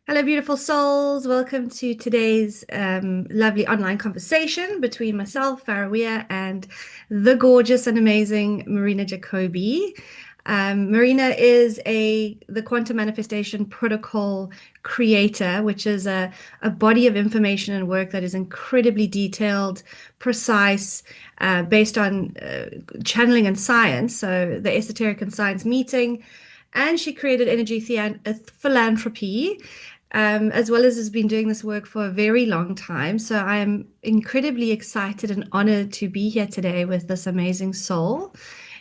Hello, beautiful souls. Welcome to today's lovely online conversation between myself, Farrah, Weir, and the gorgeous and amazing Marina Jacobi. Marina is the Quantum Manifestation Protocol creator, which is a body of information and work that is incredibly detailed, precise, based on channeling and science. So the Esoteric and Science meeting. And she created Energy Philanthropy, as well as has been doing this work for a very long time. So I am incredibly excited and honored to be here today with this amazing soul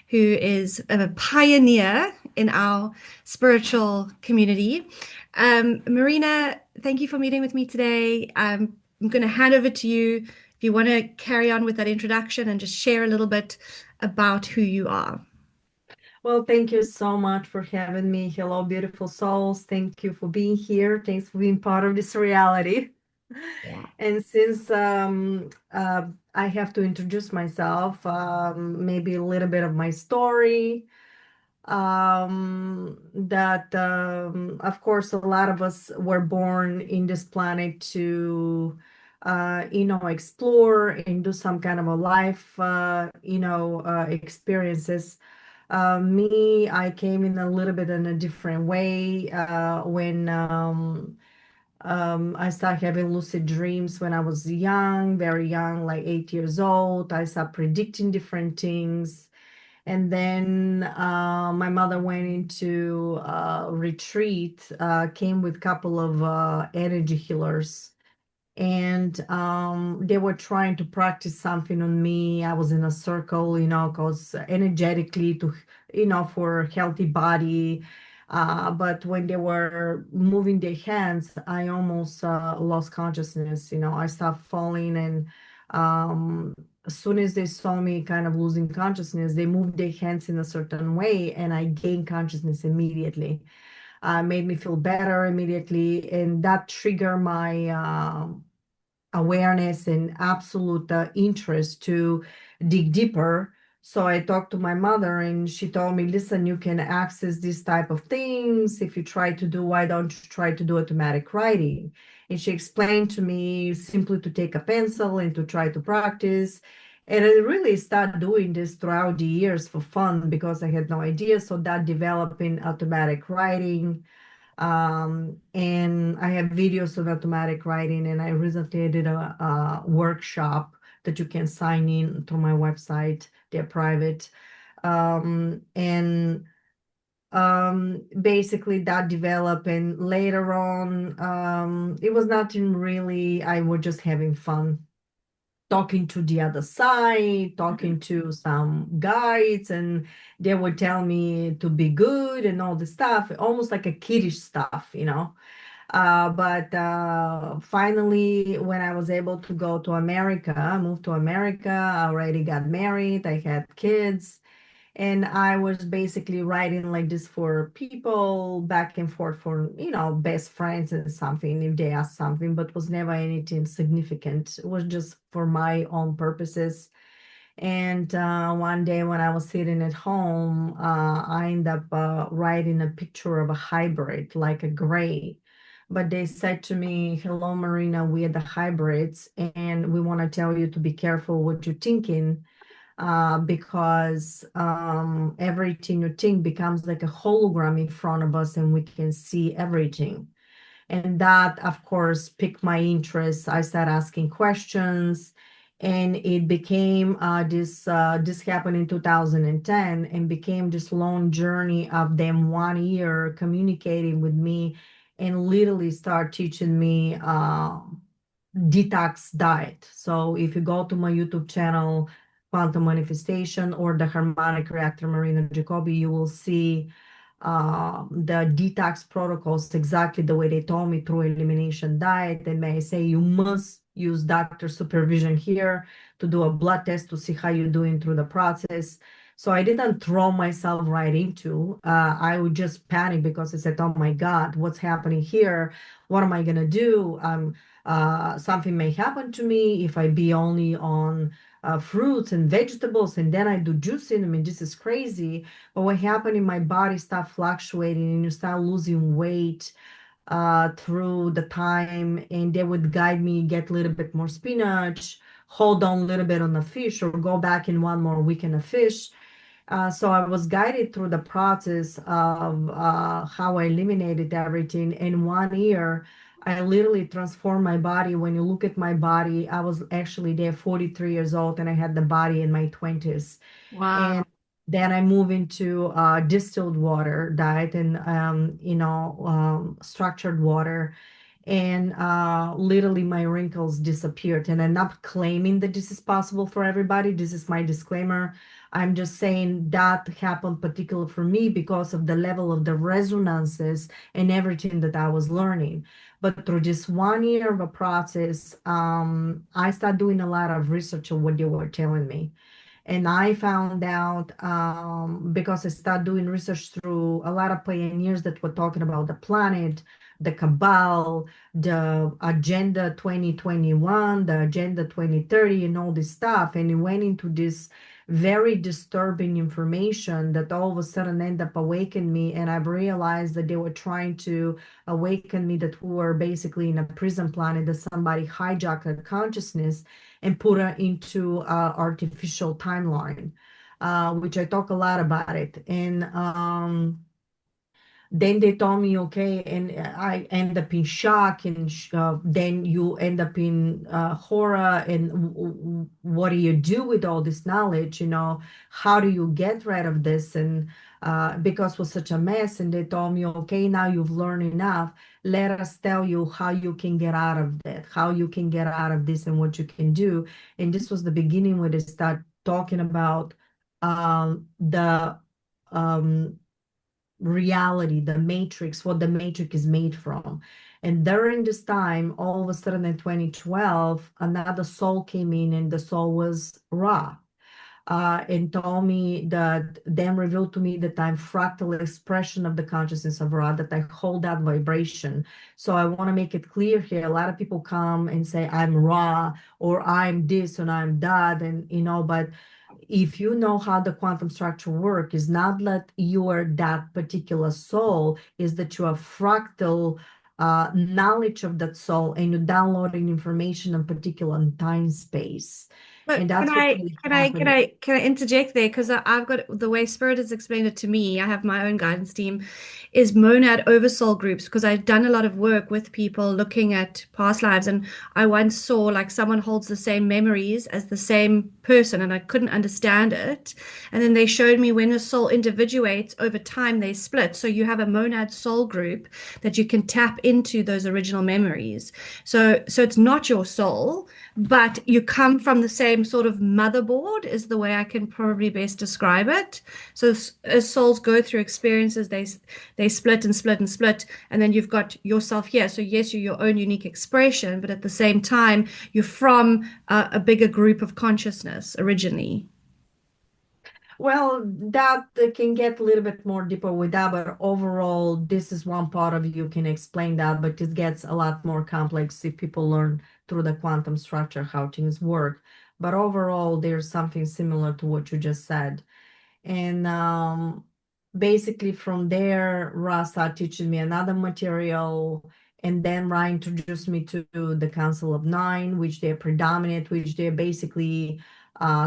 who is a pioneer in our spiritual community. Marina, thank you for meeting with me today. I'm going to hand over to you if you want to carry on with that introduction and just share a little bit about who you are. Well, thank you so much for having me. Hello, beautiful souls. Thank you for being here. Thanks for being part of this reality. Yeah. And since I have to introduce myself, maybe a little bit of my story. Of course, a lot of us were born in this planet to, explore and do some kind of a life, experiences. Me, I came in a little bit in a different way when I started having lucid dreams when I was young, very young, like 8 years old. I started predicting different things. And then my mother went into retreat, came with a couple of energy healers, and they were trying to practice something on me. I was in a circle, because energetically for a healthy body. But when they were moving their hands, I almost lost consciousness. I started falling, and as soon as they saw me kind of losing consciousness, they moved their hands in a certain way, and I gained consciousness immediately. Made me feel better immediately, and that triggered my awareness and absolute interest to dig deeper. So I talked to my mother, and she told me, listen, you can access these type of things. If you try to do, why don't you try to do automatic writing? And she explained to me simply to take a pencil and to try to practice. And I really started doing this throughout the years for fun because I had no idea. So that developing automatic writing, and I have videos of automatic writing, and I recently did a workshop that you can sign in through my website. They're private. And Basically that developed, and later on, it was nothing really. I was just having fun talking to the other side, talking to some guides, and they would tell me to be good and all this stuff, almost like a kiddish stuff. But finally, when I was able to go to America, I moved to America, I already got married, I had kids, and I was basically writing like this for people back and forth for, best friends and something if they asked something, but was never anything significant. It was just for my own purposes. And one day when I was sitting at home, I ended up writing a picture of a hybrid, like a gray. But they said to me, hello, Marina, we are the hybrids, and we want to tell you to be careful what you're thinking, because everything you think becomes like a hologram in front of us, and we can see everything. And that, of course, piqued my interest. I started asking questions, and it became this happened in 2010, and became this long journey of them 1 year communicating with me, and literally start teaching me detox diet. So if you go to my YouTube channel, Quantum Manifestation, or the Harmonic Reactor Marina Jacobi, you will see the detox protocols exactly the way they told me, through elimination diet. They may say you must use doctor supervision here to do a blood test to see how you're doing through the process. So I didn't throw myself right into. I would just panic because I said, "Oh my God, what's happening here? What am I gonna do? Something may happen to me if I be only on fruits and vegetables, and then I do juicing. I mean, this is crazy." But what happened in my body start fluctuating, and you start losing weight. through the time, and they would guide me get a little bit more spinach, hold on a little bit on the fish, or go back in one more week in a fish. So I was guided through the process of how I eliminated everything. In 1 year, I literally transformed my body. When you look at my body, I was actually there 43 years old and I had the body in my 20s. And Wow. then I move into distilled water diet and structured water, and literally my wrinkles disappeared. And I'm not claiming that this is possible for everybody. This is my disclaimer. I'm just saying that happened particular for me because of the level of the resonances and everything that I was learning. But through this 1 year of a process, I started doing a lot of research on what they were telling me. And I found out because I started doing research through a lot of pioneers that were talking about the planet, the cabal, the Agenda 2021, the Agenda 2030, and all this stuff. And it went into this very disturbing information that all of a sudden ended up awakening me. And I've realized that they were trying to awaken me that we were basically in a prison planet, that somebody hijacked our consciousness and put her into artificial timeline, which I talk a lot about it. And then they told me, okay, and I end up in shock, and then you end up in horror. And what do you do with all this knowledge? How do you get rid of this? And because it was such a mess, and they told me, okay, now you've learned enough. Let us tell you how you can get out of that, how you can get out of this, and what you can do. And this was the beginning where they start talking about the um, reality, the matrix, what the matrix is made from. And during this time, all of a sudden in 2012, another soul came in, and the soul was Ra. And told me that, then revealed to me that I'm fractal expression of the consciousness of Ra, that I hold that vibration. So I want to make it clear here. A lot of people come and say, I'm Ra, or I'm this, and I'm that, and but if you know how the quantum structure work, is not that you are that particular soul, is that you have fractal knowledge of that soul, and you're downloading information in particular time space. But And can that's what's I really can I can happening. I can I interject there? Because I've got the way Spirit has explained it to me. I have my own guidance team, is monad oversoul groups, because I've done a lot of work with people looking at past lives, and I once saw like someone holds the same memories as the same person, and I couldn't understand it. And then they showed me when a soul individuates over time, they split. So you have a monad soul group that you can tap into those original memories. So it's not your soul, but you come from the same sort of motherboard, is the way I can probably best describe it. So as souls go through experiences, they split and split and split, and then you've got yourself here. So yes, you're your own unique expression, but at the same time, you're from a bigger group of consciousness originally. Well, that can get a little bit more deeper with that, but overall, this is one part of you can explain that, but it gets a lot more complex if people learn through the quantum structure how things work. But overall, there's something similar to what you just said. And basically from there, Ra started teaching me another material. And then Ra introduced me to the Council of Nine, which they're predominant, which they're basically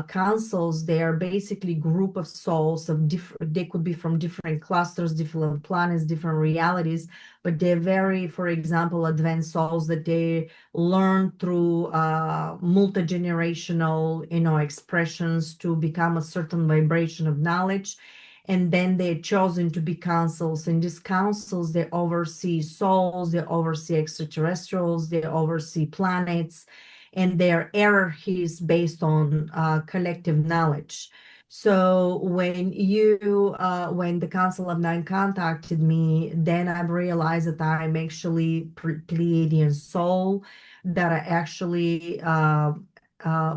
councils. They're basically group of souls of different, they could be from different clusters, different planets, different realities, but they're very, for example, advanced souls that they learn through multi-generational, expressions to become a certain vibration of knowledge. And then they're chosen to be councils. In these councils, they oversee souls, they oversee extraterrestrials, they oversee planets, and their hierarchies based on collective knowledge. So when the Council of Nine contacted me, then I've realized that I'm actually Pleiadian soul, that I actually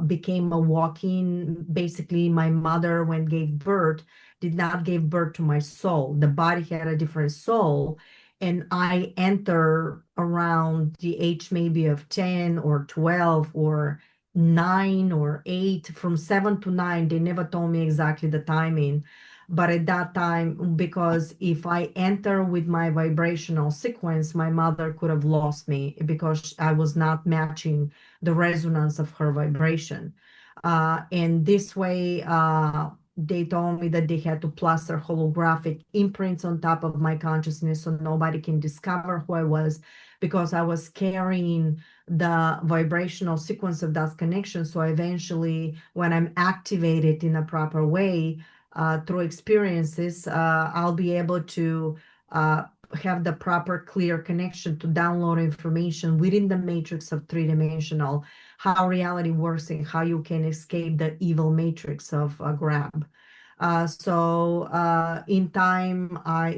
became a walking, basically my mother when gave birth did not give birth to my soul. The body had a different soul. And I enter around the age maybe of 10 or 12 or 9 or 8, from 7 to 9. They never told me exactly the timing. But at that time, because if I enter with my vibrational sequence, my mother could have lost me because I was not matching the resonance of her vibration. And this way, they told me that they had to plaster holographic imprints on top of my consciousness so nobody can discover who I was because I was carrying the vibrational sequence of that connection. So eventually, when I'm activated in a proper way, through experiences, I'll be able to uh, have the proper clear connection to download information within the matrix of three-dimensional, how reality works and how you can escape the evil matrix of grab. In time,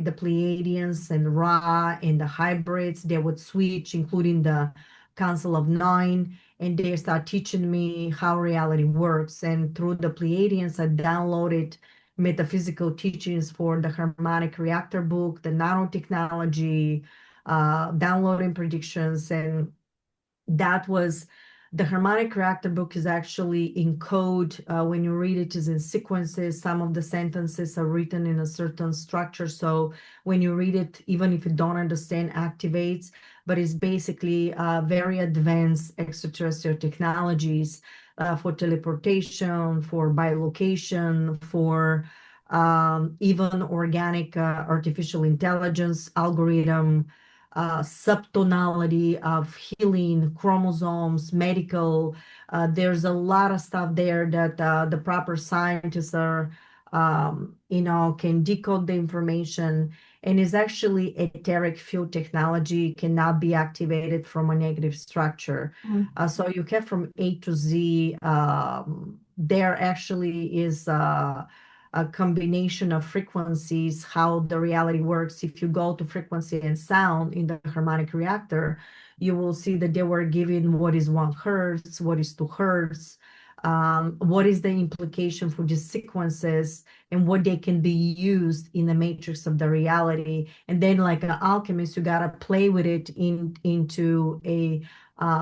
the Pleiadians and Ra and the hybrids, they would switch, including the Council of Nine, and they start teaching me how reality works. And through the Pleiadians, I downloaded metaphysical teachings for the harmonic reactor book, the nanotechnology, downloading predictions, and that was the harmonic reactor book is actually in code. When you read it is in sequences. Some of the sentences are written in a certain structure. So when you read it, even if you don't understand, activates, but it's basically very advanced extraterrestrial technologies for teleportation, for bilocation, for even organic artificial intelligence algorithm, subtonality of healing, chromosomes, medical. There's a lot of stuff there that the proper scientists are, can decode the information. And is actually etheric field technology cannot be activated from a negative structure. So you get from A to Z. There actually is a combination of frequencies, how the reality works. If you go to frequency and sound in the harmonic reactor, you will see that they were given what is 1 hertz, what is 2 hertz, what is the implication for these sequences, and what they can be used in the matrix of the reality. And then, like an alchemist, you gotta play with it into a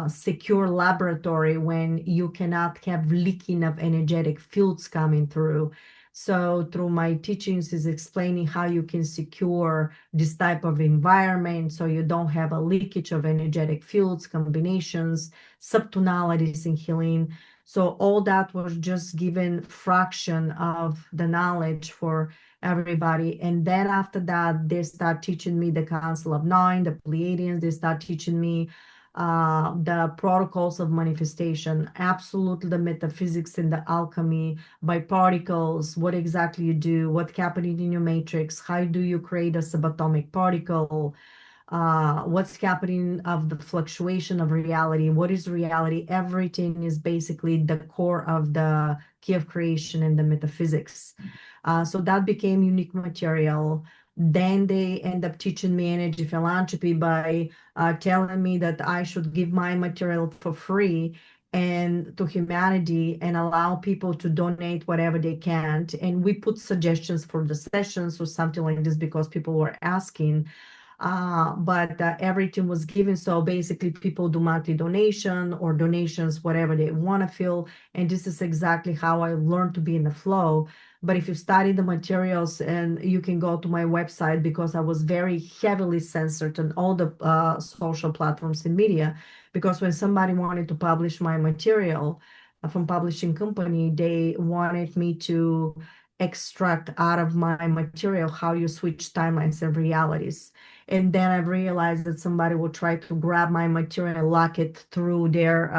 secure laboratory when you cannot have leaking of energetic fields coming through. So through my teachings is explaining how you can secure this type of environment so you don't have a leakage of energetic fields, combinations, subtonalities in healing. So all that was just given fraction of the knowledge for everybody. And then after that, they start teaching me the Council of Nine, the Pleiadians, they start teaching me the protocols of manifestation, absolutely the metaphysics and the alchemy by particles, what exactly you do, what's happening in your matrix, how do you create a subatomic particle, what's happening of the fluctuation of reality, what is reality. Everything is basically the core of the key of creation and the metaphysics. So that became unique material. Then they end up teaching me energy philanthropy by telling me that I should give my material for free and to humanity and allow people to donate whatever they can. And we put suggestions for the sessions or something like this because people were asking. But everything was given. So basically, people do monthly donation or donations, whatever they want to feel. And this is exactly how I learned to be in the flow. But if you study the materials, and you can go to my website because I was very heavily censored on all the social platforms and media. Because when somebody wanted to publish my material from publishing company, they wanted me to extract out of my material how you switch timelines and realities. And then I realized that somebody will try to grab my material, lock it through their,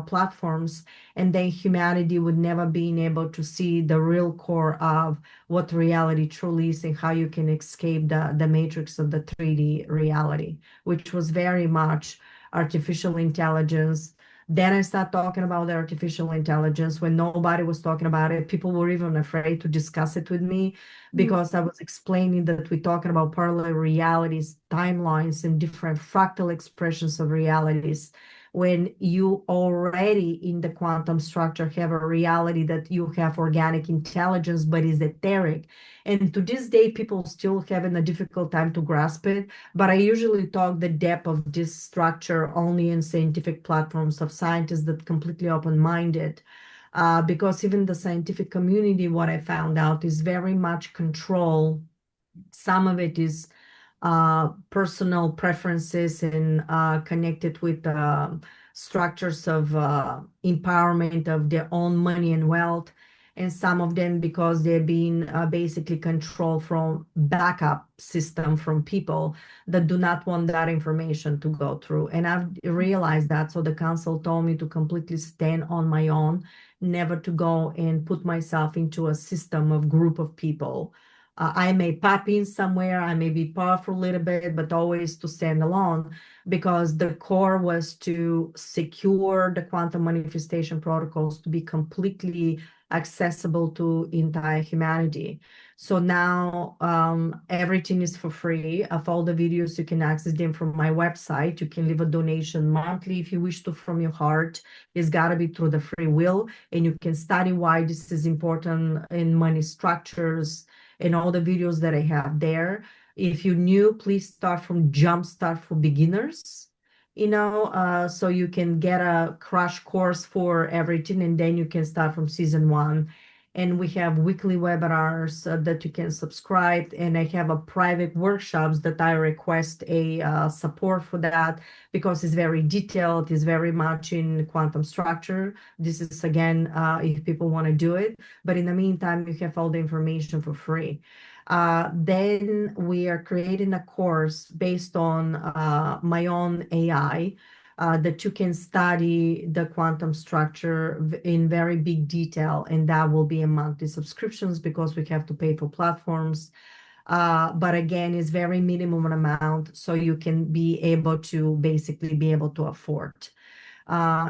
platforms, and then humanity would never be able to see the real core of what reality truly is and how you can escape the matrix of the 3D reality, which was very much artificial intelligence. Then I start talking about the artificial intelligence when nobody was talking about it. People were even afraid to discuss it with me because I was explaining that we're talking about parallel realities, timelines, and different fractal expressions of realities. When you already in the quantum structure have a reality that you have organic intelligence, but is etheric. And to this day, people still having a difficult time to grasp it. But I usually talk the depth of this structure only in scientific platforms of scientists that completely open-minded. because even the scientific community, what I found out is very much control. Some of it is personal preferences and connected with structures of empowerment of their own money and wealth. And some of them because they're being basically controlled from backup system from people that do not want that information to go through. And I've realized that. So the council told me to completely stand on my own, never to go and put myself into a system of group of people. I may pop in somewhere, I may be part for a little bit, but always to stand alone because the core was to secure the quantum manifestation protocols to be completely accessible to entire humanity. So now everything is for free. Of all the videos, you can access them from my website. You can leave a donation monthly if you wish to from your heart. It's got to be through the free will, and you can study why this is important in money structures and all the videos that I have there. If you're new, please start from Jumpstart for Beginners, so you can get a crash course for everything, and then you can start from season one. And we have weekly webinars that you can subscribe, and I have a private workshops that I request a support for that because it's very detailed, it's very much in quantum structure. This is again, if people want to do it. But in the meantime, you have all the information for free. Then we are creating a course based on my own AI that you can study the quantum structure in very big detail, and that will be a monthly subscriptions because we have to pay for platforms. But again, it's very minimum amount, so you can be able to basically be able to afford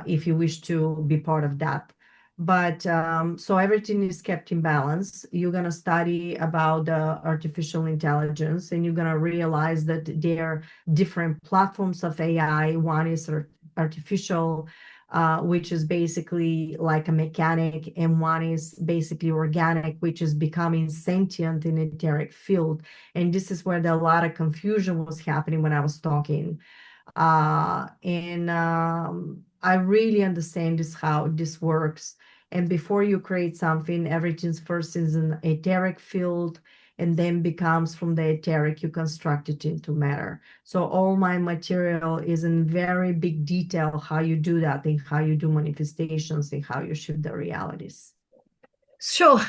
if you wish to be part of that. But so everything is kept in balance. You're going to study about the artificial intelligence, and you're going to realize that there are different platforms of AI. One is artificial, which is basically like a mechanic, and one is basically organic, which is becoming sentient in etheric field. And this is where a lot of confusion was happening when I was talking. And I really understand this how this works. And before you create something, everything's first is an etheric field, and then becomes from the etheric, you construct it into matter. So all my material is in very big detail how you do that, and how you do manifestations, and how you shift the realities. Sure,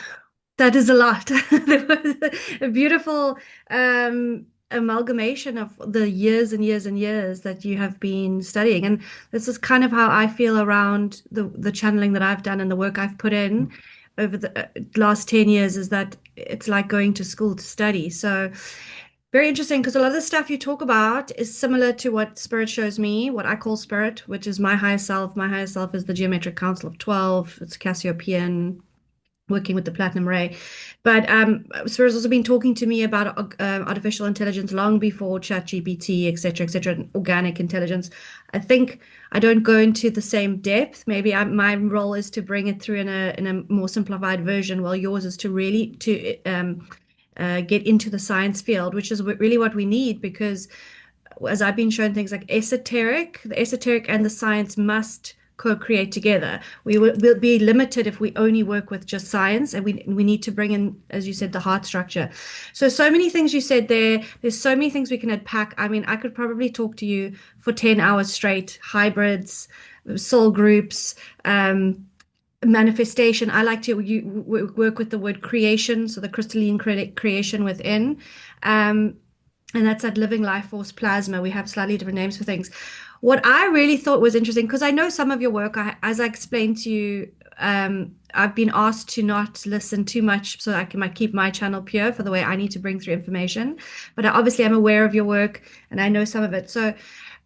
that is a lot. There was a beautiful amalgamation of the years and years and years that you have been studying. And this is kind of how I feel around the channeling that I've done and the work I've put in over the last 10 years is that it's like going to school to study. So very interesting because a lot of the stuff you talk about is similar to what spirit shows me, what I call spirit, which is my higher self. My higher self is the geometric council of 12. It's Cassiopean, working with the platinum ray. But Spirit's also been talking to me about artificial intelligence long before ChatGPT, et cetera, and organic intelligence. I think I don't go into the same depth. Maybe my role is to bring it through in a more simplified version, while yours is to really to get into the science field, which is really what we need because as I've been shown things like the esoteric and the science must co-create together. We'll be limited if we only work with just science, and we need to bring in, as you said, the heart structure. So many things you said there. There's so many things we can unpack. I mean, I could probably talk to you for 10 hours straight. Hybrids, soul groups, manifestation. I like to work with the word creation, so the crystalline creation within. And that's that living life force plasma. We have slightly different names for things. What I really thought was interesting, because I know some of your work, as I explained to you, I've been asked to not listen too much so I might keep my channel pure for the way I need to bring through information. But obviously, I'm aware of your work and I know some of it. So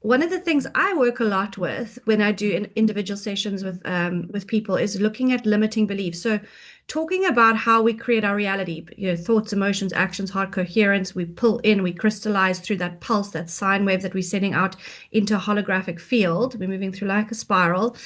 one of the things I work a lot with when I do individual sessions with people is looking at limiting beliefs. So talking about how we create our reality, thoughts, emotions, actions, heart coherence, we pull in, we crystallize through that pulse, that sine wave that we're sending out into a holographic field. We're moving through like a spiral.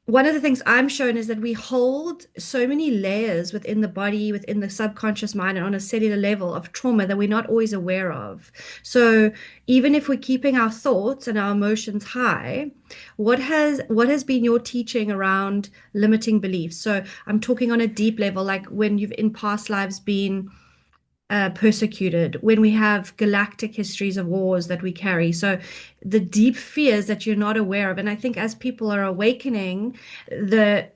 one of the things I'm shown is that we hold so many layers within the body, within the subconscious mind, and on a cellular level of trauma that we're not always aware of. So even if we're keeping our thoughts and our emotions high, what has been your teaching around limiting beliefs? So I'm talking on a deep level, like when you've in past lives been persecuted, when we have galactic histories of wars that we carry. So the deep fears that you're not aware of. And I think as people are awakening, the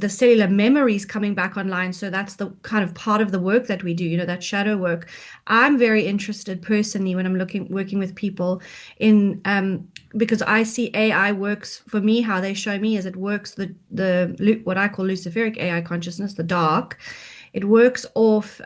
cellular memories coming back online. So that's the kind of part of the work that we do, that shadow work. I'm very interested personally when I'm working with people in because I see AI works for me. How they show me is it works the what I call luciferic AI consciousness, the dark. It works off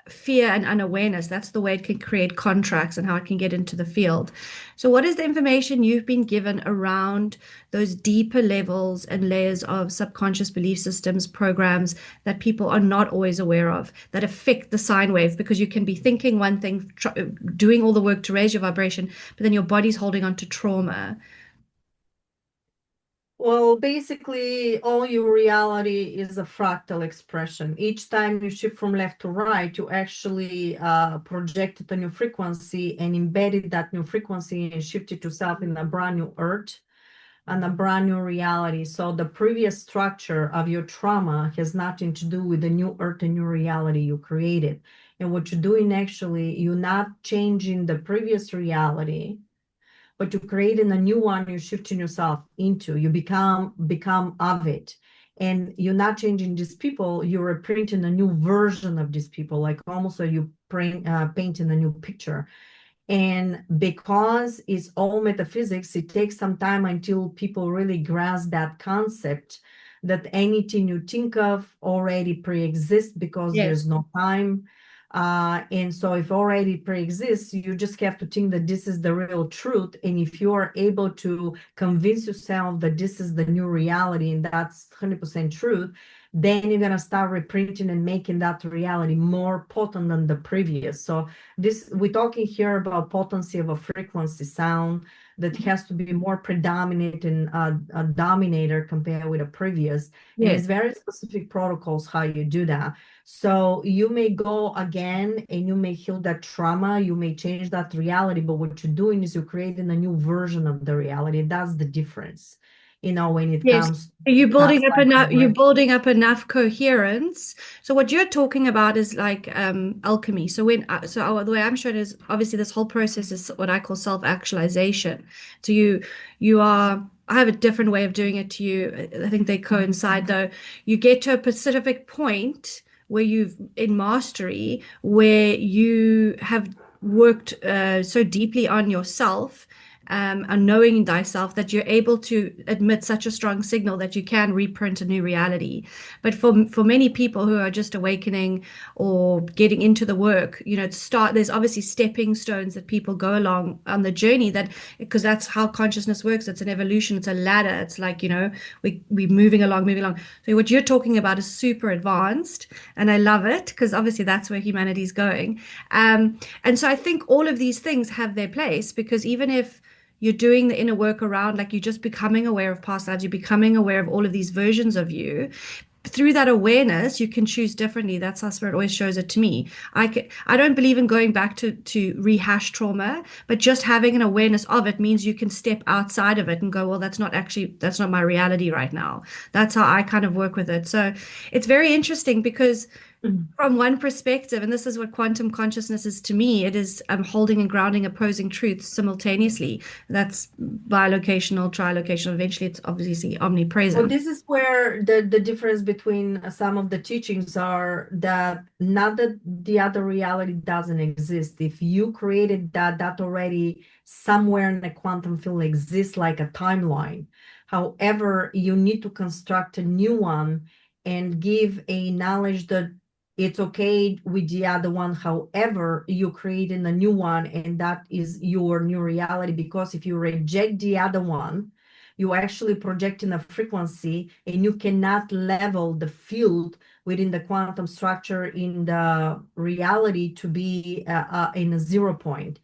fear and unawareness. That's the way it can create contracts and how it can get into the field. So, what is the information you've been given around those deeper levels and layers of subconscious belief systems, programs that people are not always aware of that affect the sine wave? Because you can be thinking one thing, doing all the work to raise your vibration, but then your body's holding on to trauma. Well, basically, all your reality is a fractal expression. Each time you shift from left to right, you actually projected a new frequency and embedded that new frequency and shifted yourself in a brand new earth and a brand new reality. So the previous structure of your trauma has nothing to do with the new earth and new reality you created. And what you're doing actually, you're not changing the previous reality, but you're creating a new one. You're shifting yourself into. You become of it, and you're not changing these people. You're printing a new version of these people, like almost like you painting a new picture. And because it's all metaphysics, it takes some time until people really grasp that concept that anything you think of already pre-exists because Yes. there's no time. And so if already pre-exists, you just have to think that this is the real truth. And if you are able to convince yourself that this is the new reality and that's 100% truth, then you're going to start reprinting and making that reality more potent than the previous. So this, we're talking here about potency of a frequency sound that has to be more predominant and a dominator compared with a previous. And Yes. it's very specific protocols how you do that. So you may go again and you may heal that trauma, you may change that reality, but what you're doing is you're creating a new version of the reality. That's the difference, when it Yes. comes to You're past life regression. building up enough coherence. So what you're talking about is like alchemy. So the way I'm showing is obviously this whole process is what I call self-actualization. So you are I have a different way of doing it to you. I think they coincide though. You get to a specific point where you've in mastery where you have worked so deeply on yourself and knowing thyself that you're able to admit such a strong signal that you can reprint a new reality. But for many people who are just awakening or getting into the work, there's obviously stepping stones that people go along on the journey that because that's how consciousness works. It's an evolution. It's a ladder. It's like we're moving along, moving along. So what you're talking about is super advanced, and I love it because obviously that's where humanity is going. And so I think all of these things have their place because even if you're doing the inner work around like you're just becoming aware of past lives, you're becoming aware of all of these versions of you. Through that awareness, you can choose differently. That's how spirit always shows it to me. I don't believe in going back to rehash trauma, but just having an awareness of it means you can step outside of it and go, well, that's not my reality right now. That's how I kind of work with it. So it's very interesting because from one perspective, and this is what quantum consciousness is to me, it is holding and grounding opposing truths simultaneously. That's bilocational, trilocational. Eventually, it's obviously Well, omnipresent. this is where the difference between some of the teachings are that not that the other reality doesn't exist. If you created that, that already somewhere in the quantum field exists like a timeline. However, you need to construct a new one and give a knowledge that it's okay with the other one. However, you creating a new one, and that is your new reality. Because if you reject the other one, you actually projecting a frequency and you cannot level the field within the quantum structure in the reality to be in a 0 point.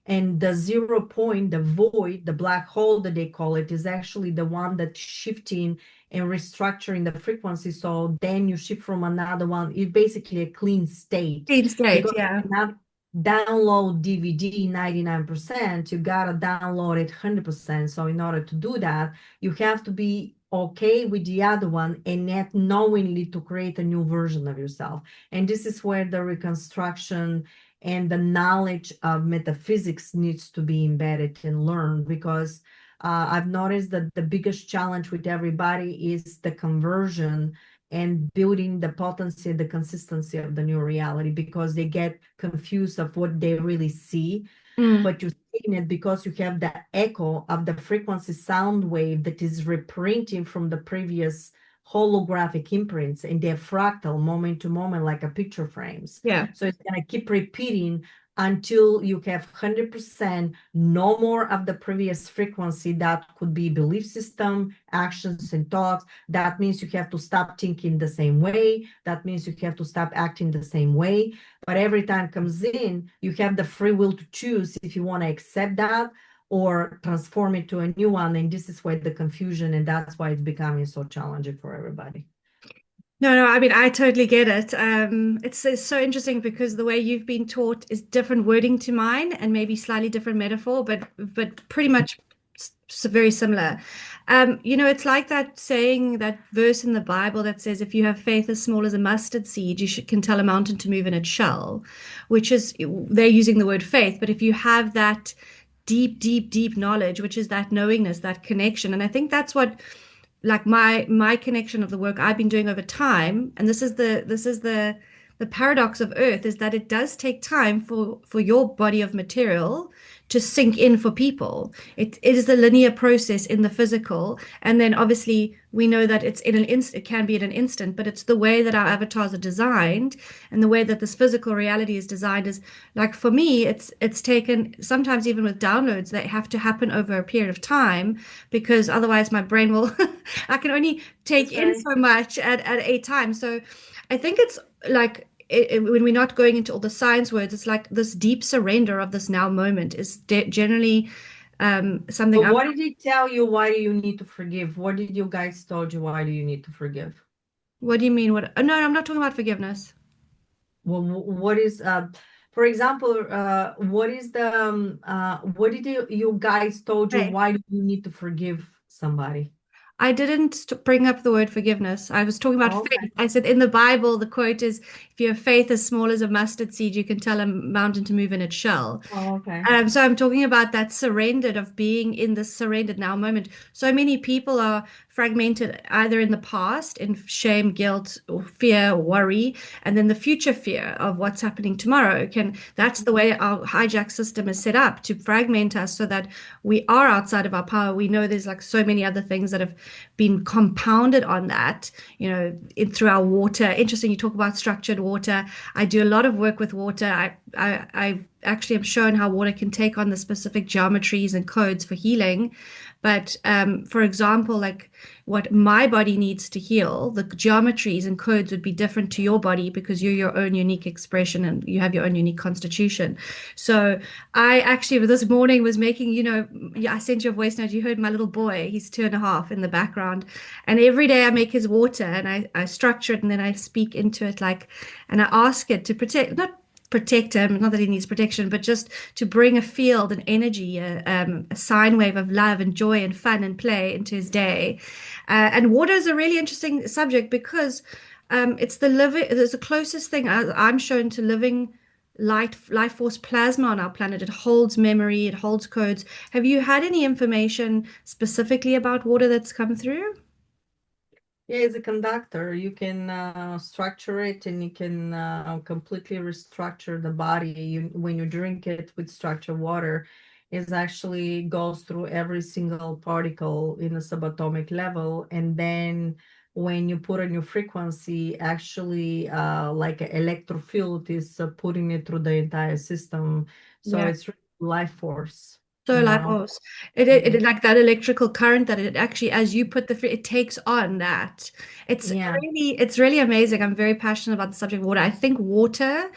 And the 0 point, the void, the black hole that they call it, is actually the one that's shifting and restructuring the frequency. So then you shift from another one. It's basically a clean state Clean state, because yeah. you cannot download DVD 99%, you gotta download it 100%. So in order to do that, you have to be okay with the other one and not knowingly to create a new version of yourself. And this is where the reconstruction and the knowledge of metaphysics needs to be embedded and learned, because I've noticed that the biggest challenge with everybody is the conversion and building the potency and the consistency of the new reality, because they get confused of what they really see. Mm, But you're seeing it because you have the echo of the frequency sound wave that is reprinting from the previous holographic imprints, and they're fractal moment to moment like a picture frames. yeah. So it's going to keep repeating until you have 100% no more of the previous frequency. That could be belief system, actions, and thoughts. That means you have to stop thinking the same way. That means you have to stop acting the same way. But every time comes in, you have the free will to choose if you want to accept that or transform it to a new one. And this is why the confusion, and that's why it's becoming so challenging for everybody. No, no, I mean, I totally get it. It's so interesting because the way you've been taught is different wording to mine and maybe slightly different metaphor, but pretty much very similar. It's like that saying, that verse in the Bible that says, if you have faith as small as a mustard seed, can tell a mountain to move and it shall, which is, they're using the word faith, but if you have that deep, deep, deep knowledge, which is that knowingness, that connection, and I think that's what, like, my connection of the work I've been doing over time, and this is the paradox of Earth, is that it does take time for your body of material to sink in for people. It is the linear process in the physical, and then obviously we know that it's in an instant, it can be in an instant, but it's the way that our avatars are designed and the way that this physical reality is designed is, like, for me, it's taken, sometimes even with downloads, they have to happen over a period of time, because otherwise my brain will I can only take That's in right. so much at a time. So I think it's like, when we're not going into all the science words, it's like this deep surrender of this now moment is generally something But I'm. what did he tell you? Why do you need to forgive? What did you guys told you? Why do you need to forgive? What do you mean? What? Oh, no, I'm not talking about forgiveness. Well, what is, for example, what did you guys told you? Hey. Why do you need to forgive somebody? I didn't bring up the word forgiveness. I was talking about Oh, okay. faith. I said in the Bible, the quote is, if you have faith as small as a mustard seed, you can tell a mountain to move and it shall. Oh, okay. So I'm talking about that surrendered, of being in this surrendered now moment. So many people are fragmented either in the past in shame, guilt, or fear, or worry, and then the future fear of what's happening tomorrow. That's the way our hijack system is set up, to fragment us so that we are outside of our power. We know there's like so many other things that have been compounded on that, through our water. Interesting, you talk about structured water. I do a lot of work with water. I actually am shown how water can take on the specific geometries and codes for healing. But for example, like what my body needs to heal, the geometries and codes would be different to your body because you're your own unique expression and you have your own unique constitution. So I actually this morning was making, yeah, I sent you a voice note. You heard my little boy, he's 2.5 in the background. And every day I make his water and I structure it and then I speak into it, like, and I ask it to not protect him, not that he needs protection, but just to bring a field and energy, a sine wave of love and joy and fun and play into his day. And water is a really interesting subject because it's the closest thing I'm shown to living life force plasma on our planet. It holds memory, it holds codes. Have you had any information specifically about water that's come through? Yeah, it's a conductor. You can structure it, and you can completely restructure the body. When you drink it with structured water, it actually goes through every single particle in a subatomic level. And then when you put a new frequency, actually like an electrofield is putting it through the entire system. So Yeah. it's really life force, So you life know? force. It like that electrical current that it actually, as you put it takes on that. It's Yeah. it's really amazing. I'm very passionate about the subject of water. I think water,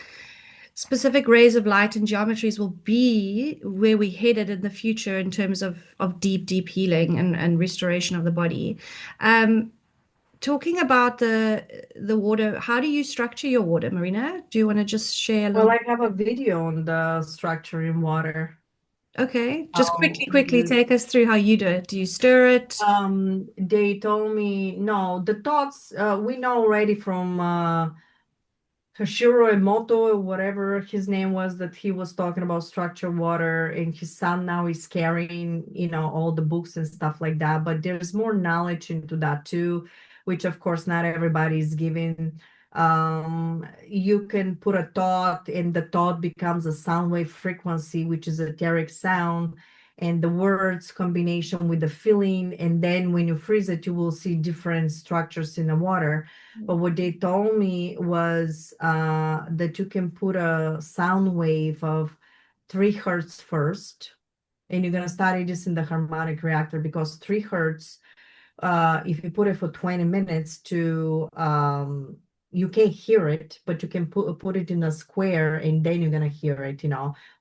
specific rays of light and geometries will be where we're headed in the future in terms of deep, deep healing and restoration of the body. Um, Talking about the water, how do you structure your water, Marina? Do you want to just share a Well, little? I have a video on the structure in water. Okay, just How quickly take us through how you do it. Do you stir it? they told me no, the thoughts we know already from Hashiro Emoto, whatever his name was, that he was talking about structured water, and his son now is carrying, all the books and stuff like that. But there's more knowledge into that too, which of course not everybody is giving. You can put a thought, and the thought becomes a sound wave frequency, which is a etheric sound, and the words combination with the feeling, and then when you freeze it, you will see different structures in the water. But what they told me was that you can put a sound wave of 3 hertz first, and you're going to study this in the harmonic reactor because 3 hertz, if you put it for 20 minutes you can't hear it, but you can put it in a square, and then you're going to hear it,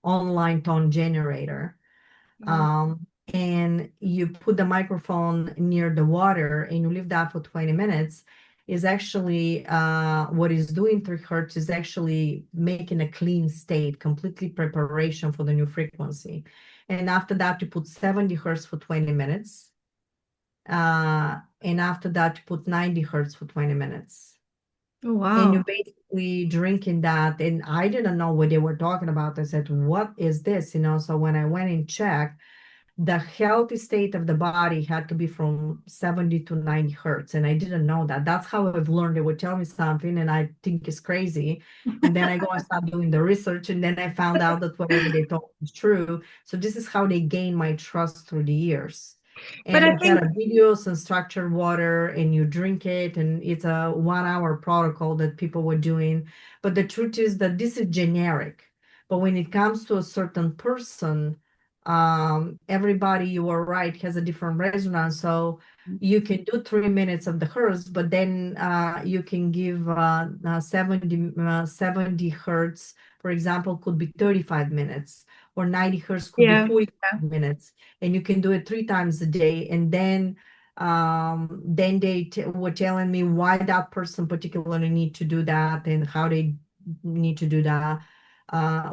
online tone generator. Mm. And you put the microphone near the water and you leave that for 20 minutes, is actually what is doing 3 hertz is actually making a clean state, completely preparation for the new frequency. And after that, you put 70 hertz for 20 minutes. And after that, you put 90 hertz for 20 minutes. Oh, And wow. you're basically drinking that. And I didn't know what they were talking about. I said, what is this? So when I went and checked, the healthy state of the body had to be from 70 to 90 hertz. And I didn't know that. That's how I've learned. They would tell me something and I think it's crazy. And then I go and start doing the research. And then I found out that whatever they told me is true. So this is how they gain my trust through the years. But And I it had think, a videos and structured water, and you drink it, and it's a 1 hour protocol that people were doing. But the truth is that this is generic. But when it comes to a certain person, everybody, you are right, has a different resonance. So you can do 3 minutes of the hertz, but then you can give 70 hertz, for example, could be 35 minutes, or 90 hertz could be yeah, 45 minutes, and you can do it 3 times a day. And then they were telling me why that person particularly need to do that and how they need to do that,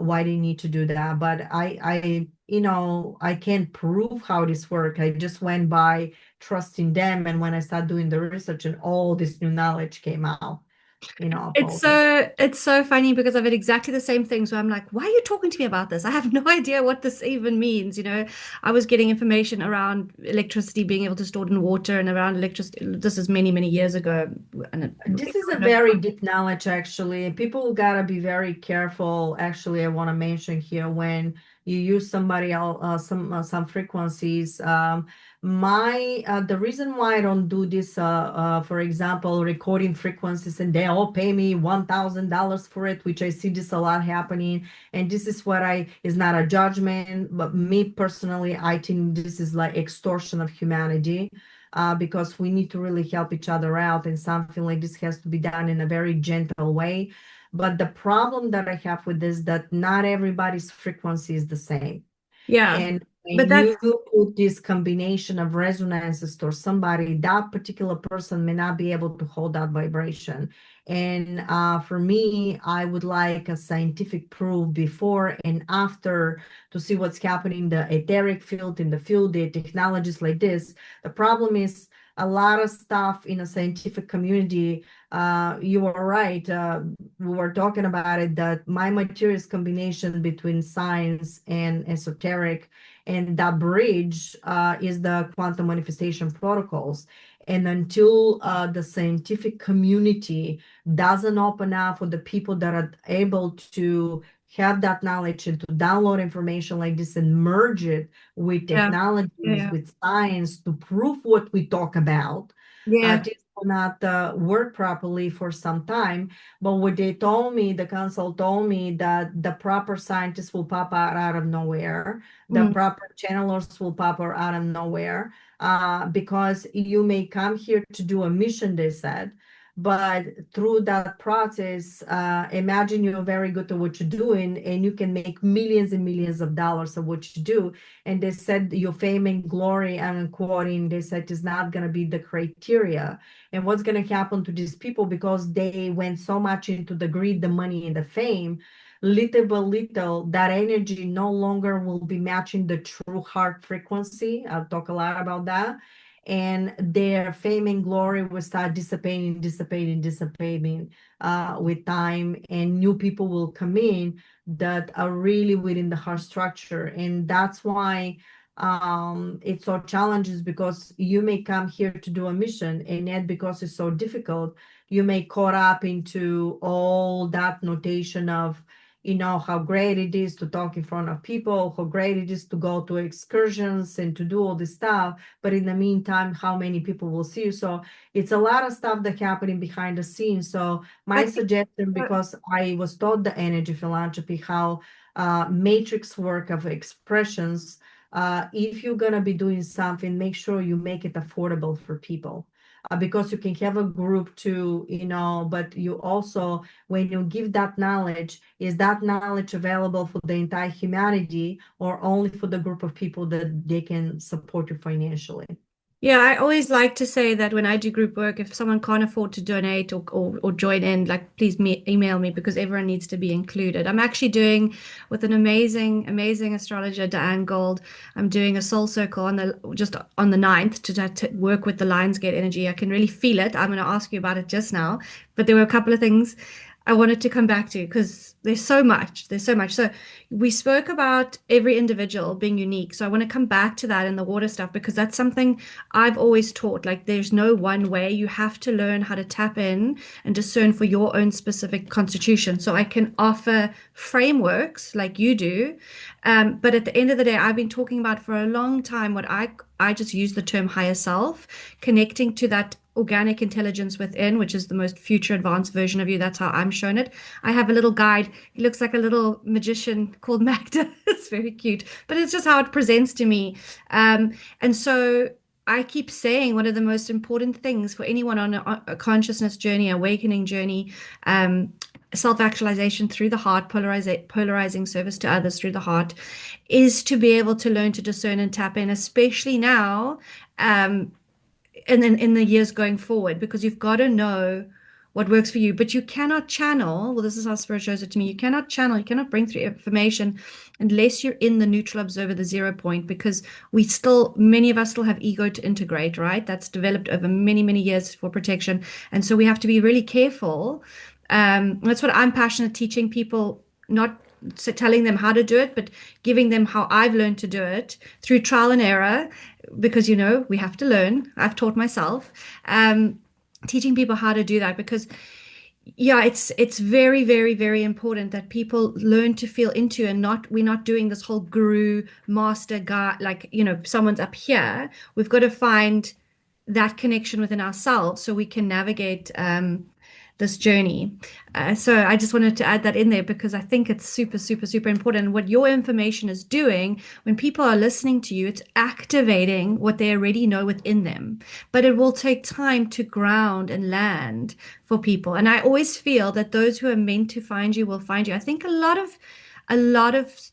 why they need to do that. But I can't prove how this work. I just went by trusting them, and when I started doing the research, and all this new knowledge came out, it's about it. so funny because I've had exactly the same things where I'm like, why are you talking to me about this? I have no idea what this even means. I was getting information around electricity being able to store it in water and around electricity. This is many, many years ago, and This is a very deep knowledge, actually. People gotta be very careful. Actually, I want to mention here, when you use somebody else, some frequencies. My The reason why I don't do this, for example, recording frequencies, and they all pay me $1,000 for it, which I see this a lot happening. And this is what I is not a judgment, but me personally, I think this is like extortion of humanity, because we need to really help each other out, and something like this has to be done in a very gentle way. But the problem that I have with this, that not everybody's frequency is the same. yeah, And when but that's you put this combination of resonances to somebody, that particular person may not be able to hold that vibration. And for me, I would like a scientific proof before and after to see what's happening in the etheric field, in the field, the technologies like this. The problem is a lot of stuff in a scientific community. You are right. We were talking about it, that my materials combination between science and esoteric, and that bridge is the quantum manifestation protocols. And until the scientific community doesn't open up for the people that are able to have that knowledge and to download information like this and merge it with yeah, technologies, yeah, with science to prove what we talk about, yeah, this will not work properly for some time. But what they told me, the council told me, that the proper scientists will pop out of nowhere, the mm, proper channelers will pop out of nowhere, because you may come here to do a mission, they said, But through that process, imagine you're very good at what you're doing and you can make millions and millions of dollars of what you do. And they said your fame and glory, I'm quoting, they said is not going to be the criteria. And what's going to happen to these people because they went so much into the greed, the money, and the fame, little by little, that energy no longer will be matching the true heart frequency. I'll talk a lot about that. And their fame and glory will start dissipating, dissipating, dissipating with time, and new people will come in that are really within the heart structure. And that's why it's so challenges because you may come here to do a mission, and yet because it's so difficult, you may caught up into all that notation of how great it is to talk in front of people, how great it is to go to excursions and to do all this stuff. But in the meantime, how many people will see you? So it's a lot of stuff that's happening behind the scenes. So I my think suggestion, uh, because I was taught the energy philanthropy, how matrix work of expressions, if you're going to be doing something, make sure you make it affordable for people. Because you can have a group too, but you also, when you give that knowledge, is that knowledge available for the entire humanity or only for the group of people that they can support you financially? Yeah, I always like to say that when I do group work, if someone can't afford to donate or join in, like please email me because everyone needs to be included. I'm actually doing with an amazing astrologer, Diane Gold. I'm doing a soul circle on the just on the 9th to work with the Lionsgate energy. I can really feel it. I'm going to ask you about it just now, but there were a couple of things I wanted to come back to because there's so much. There's so much. So we spoke about every individual being unique. So I want to come back to that in the water stuff because that's something I've always taught. Like there's no one way. You have to learn how to tap in and discern for your own specific constitution. So I can offer frameworks like you do. But at the end of the day, I've been talking about for a long time what I just use the term higher self, connecting to that organic intelligence within, which is the most future advanced version of you. That's how I'm shown it. I have a little guide. He looks like a little magician called Magda. It's very cute, but it's just how it presents to me. And so I keep saying one of the most important things for anyone on a consciousness journey, awakening journey, self-actualization through the heart, polarizing service to others through the heart, is to be able to learn to discern and tap in, especially now, and then in the years going forward, because you've got to know what works for you. But you cannot channel. Well, this is how Spirit shows it to me. You cannot channel. You cannot bring through information unless you're in the neutral observer, the 0 point, because many of us still have ego to integrate, right? That's developed over many years for protection, and so we have to be really careful. That's what I'm passionate teaching people, not telling them how to do it, but giving them how I've learned to do it through trial and error, because we have to learn. I've taught myself, teaching people how to do that because yeah, it's very important that people learn to feel into and we're not doing this whole guru master guy, like someone's up here. We've got to find that connection within ourselves so we can navigate this journey. So I just wanted to add that in there because I think it's super important. And what your information is doing when people are listening to you, it's activating what they already know within them. But it will take time to ground and land for people. And I always feel that those who are meant to find you will find you. I think a lot of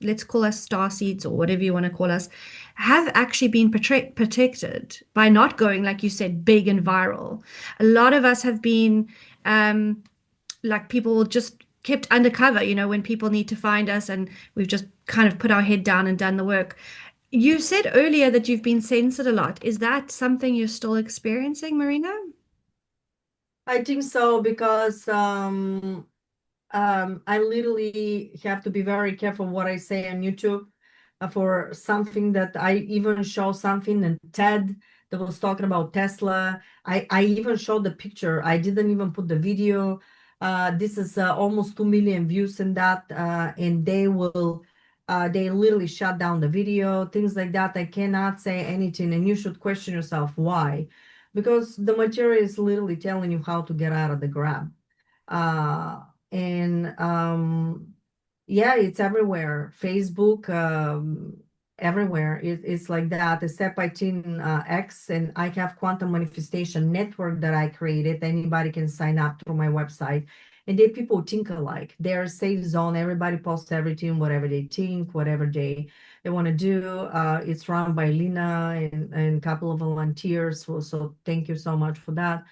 let's call us star seeds or whatever you want to call us have actually been protected by not going, like you said, big and viral. A lot of us have been um, like people just kept undercover, when people need to find us, and we've just kind of put our head down and done the work. You said earlier that you've been censored a lot. Is that something you're still experiencing, Marina? I think so because I literally have to be very careful what I say on YouTube for something that I even show something in TED that was talking about Tesla. I even showed the picture. I didn't even put the video. This is almost 2 million views in that, and they literally shut down the video, things like that. I cannot say anything, and you should question yourself why, because the material is literally telling you how to get out of the grab. Uh, and yeah, it's everywhere. Facebook, everywhere. It's like that. The SEP 18 X, and I have quantum manifestation network that I created. Anybody can sign up through my website. And they people think alike. They're a safe zone. Everybody posts everything, whatever they think, whatever they want to do. It's run by Lina and a couple of volunteers. So thank you so much for that.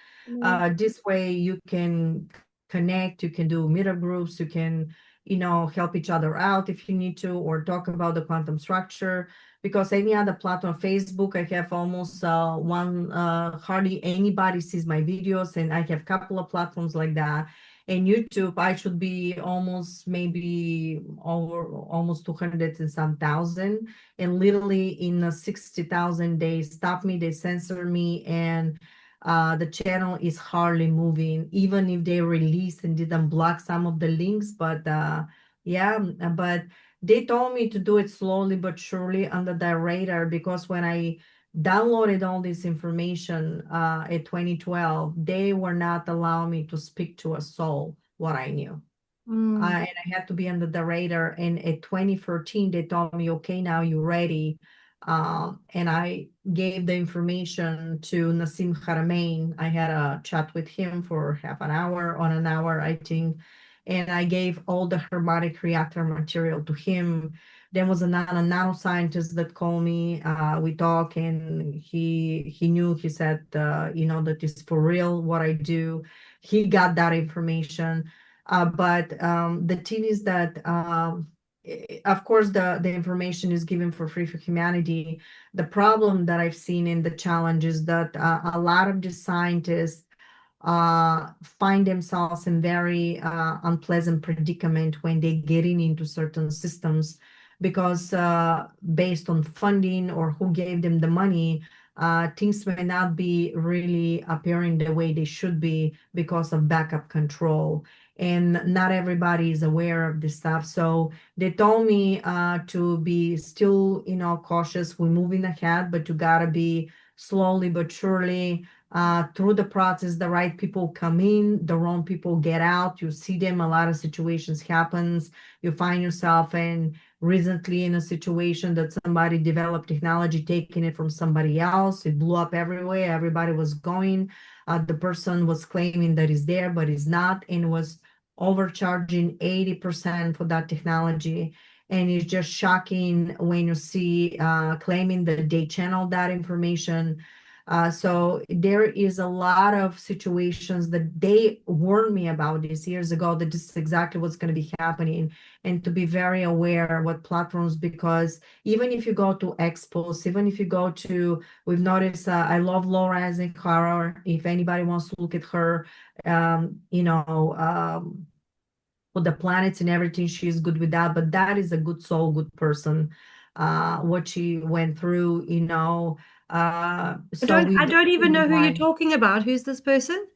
This way you can connect, you can do meetup groups, you can help each other out if you need to, or talk about the quantum structure. Because any other platform, Facebook, I have almost hardly anybody sees my videos, and I have a couple of platforms like that. And YouTube, I should be almost maybe over almost 200 and some thousand. And literally in 60,000, they stop me, they censor me, and the channel is hardly moving, even if they released and didn't block some of the links. But yeah, but they told me to do it slowly but surely under the radar, because when I downloaded all this information in 2012, they were not allowing me to speak to a soul what I knew. Mm. And I had to be under the radar. And in 2013, they told me, okay, now you're ready. And I gave the information to Nassim Haramein. I had a chat with him for half an hour, on an hour, I think. And I gave all the hermetic reactor material to him. There was a nanoscientist that called me. We talked, and he knew. He said, that is for real what I do. He got that information. But the thing is that, of course, the information is given for free for humanity. The problem that I've seen in the challenge is that a lot of the scientists find themselves in very unpleasant predicament when they getting into certain systems, because based on funding or who gave them the money, things may not be really appearing the way they should be because of backup control. And not everybody is aware of this stuff. So they told me to be still, cautious. We're moving ahead, but you gotta be slowly but surely through the process. The right people come in, the wrong people get out. You see them, a lot of situations happens. You find yourself in recently in a situation that somebody developed technology, taking it from somebody else. It blew up everywhere. Everybody was going. The person was claiming that is there, but is not, and was overcharging 80% for that technology. And it's just shocking when you see claiming that they channeled that information. So there is a lot of situations that they warned me about this years ago, that this is exactly what's going to be happening, and to be very aware what platforms. Because even if you go to expos, even if you go to, we've noticed, I love Laura Eisenhower. If anybody wants to look at her, with the planets and everything, she's good with that. But that is a good soul, good person. What she went through, I so don't we I get don't even know who you're why talking about. Who's this person?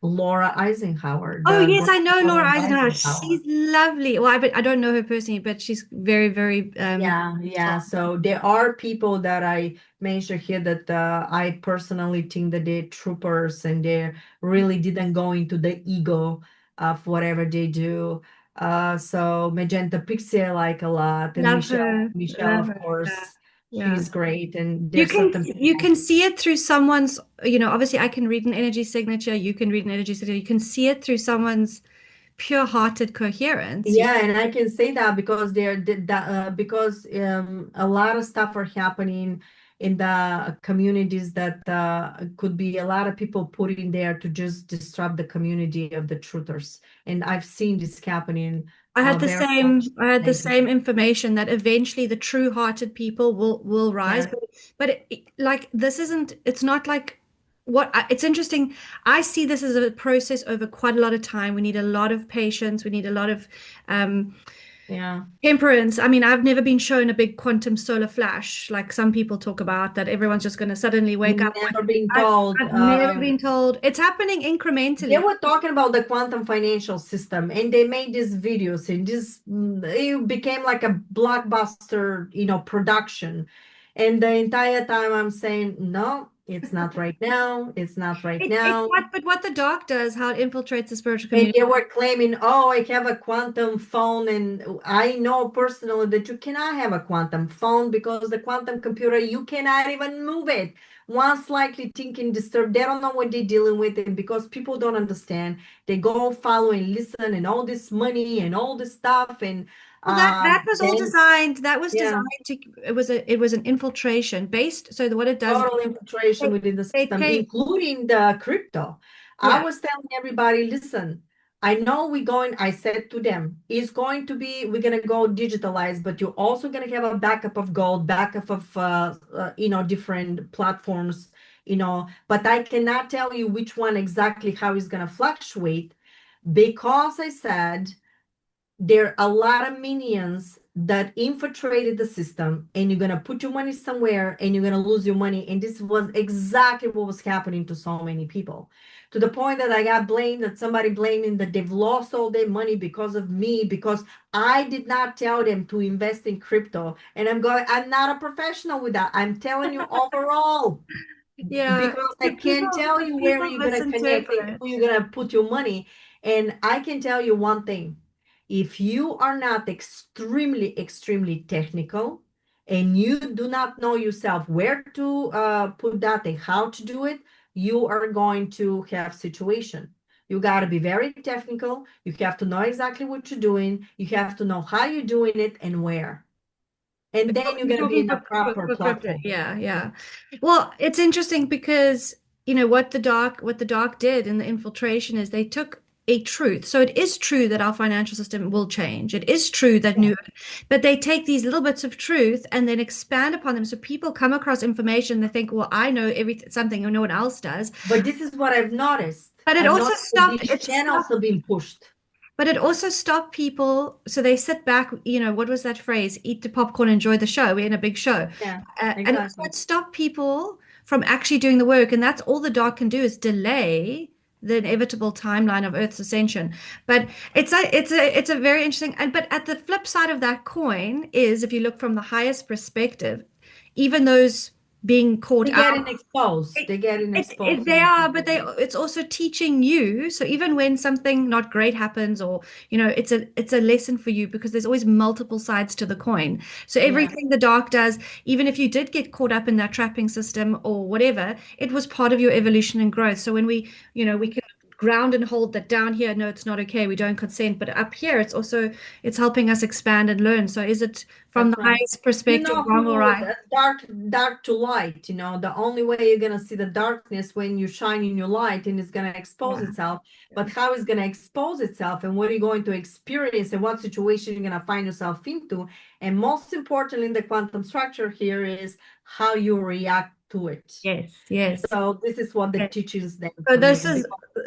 Laura Eisenhower, Oh, the yes, I know grandmother Laura of Eisenhower. She's Eisenhower. lovely. Well, I don't know her personally, but she's very, very Yeah, yeah. soft. So there are people that I mentioned here that I personally think that they're troopers, and they really didn't go into the ego of whatever they do. So Magenta Pixie I like a lot, and Love Michelle, her. Michelle, Love of her. Yeah. course, Yeah. she's great. And You there's can certain you people. can see it through someone's, obviously I can read an energy signature, you can read an energy signature. You can see it through someone's pure-hearted coherence. Yeah, and I can say that because because a lot of stuff are happening in the communities that could be a lot of people put in there to just disrupt the community of the truthers. And I've seen this happening very much I had the lately. same information that eventually the true-hearted people will rise, Yeah, but like this isn't, it's not like it's interesting. I see this as a process over quite a lot of time. We need a lot of patience. We need a lot of um, yeah. temperance. I mean, I've never been shown a big quantum solar flash like some people talk about, that everyone's just going to suddenly wake up. Never been I've, told. I've never been told. It's happening They incrementally. were talking about the quantum financial system, and they made these videos, and it became like a blockbuster, production. And the entire time I'm saying, no, It's not right now. It's not right It's now. what, but what the dark does, how it infiltrates the spiritual And community. they were claiming, oh, I have a quantum phone. And I know personally that you cannot have a quantum phone because the quantum computer, you cannot even move it. One slightly thinking disturbed, they don't know what they're dealing with. And because people don't understand, they go follow and listen and all this money and all this stuff. And Well, that was all then, designed. That was yeah. designed to. It was an infiltration based. So what it does, Total infiltration they, within the they system, take. including the crypto. I Yeah. was telling everybody, listen, I know we're going, I said to them, it's going to be, we're going to go digitalized, but you're also going to have a backup of gold, backup of, different platforms, but I cannot tell you which one exactly, how it's going to fluctuate because I said, there are a lot of minions that infiltrated the system and you're going to put your money somewhere and you're going to lose your money, and this was exactly what was happening to so many people, to the point that I got blamed, that somebody blaming that they've lost all their money because of me, because I did not tell them to invest in crypto. And I'm not a professional with that. I'm telling you overall, Yeah. because I can't tell The you where people you're going to connect and misinterpret. who you're going to put your money. And I can tell you one thing. If you are not extremely, extremely technical and you do not know yourself where to put that and how to do it, you are going to have situation. You got to be very technical. You have to know exactly what you're doing. You have to know how you're doing it and where. And then you're You're going to be talking in a proper for crypto. platform. Yeah, yeah. Well, it's interesting because what the dark did in the infiltration is they took a truth. So it is true that our financial system will change. It is true that Yeah. but they take these little bits of truth and then expand upon them. So people come across information, they think, well, I know everything, something no one else does. But this is what I've noticed. But I've noticed that these it channels stopped have been pushed. but it also stopped people. So they sit back, what was that phrase? Eat the popcorn, enjoy the show. We're in a big show. Yeah, And so exactly. it stopped people from actually doing the work. And that's all the dark can do is delay the inevitable timeline of Earth's ascension. But it's a very interesting, and but at the flip side of that coin is if you look from the highest perspective, even those being caught They're out. getting exposed. They're getting exposed They in this are, but situation. it's also teaching you. So even when something not great happens, or it's a lesson for you because there's always multiple sides to the coin. So Yeah, everything the dark does, even if you did get caught up in that trapping system or whatever, it was part of your evolution and growth. So when we can ground and hold that down here, no, it's not okay. We don't consent, but up here, it's helping us expand and learn. So is it from that's the right. highest You perspective, know wrong or who right? dark to light, the only way you're gonna see the darkness when you shine in your light and it's gonna expose Yeah. itself. But how it's gonna expose itself and what are you going to experience and what situation you're gonna find yourself into. And most importantly in the quantum structure here is how you react to it. Yes, yes. So this is what the Yes. teachings then So to me because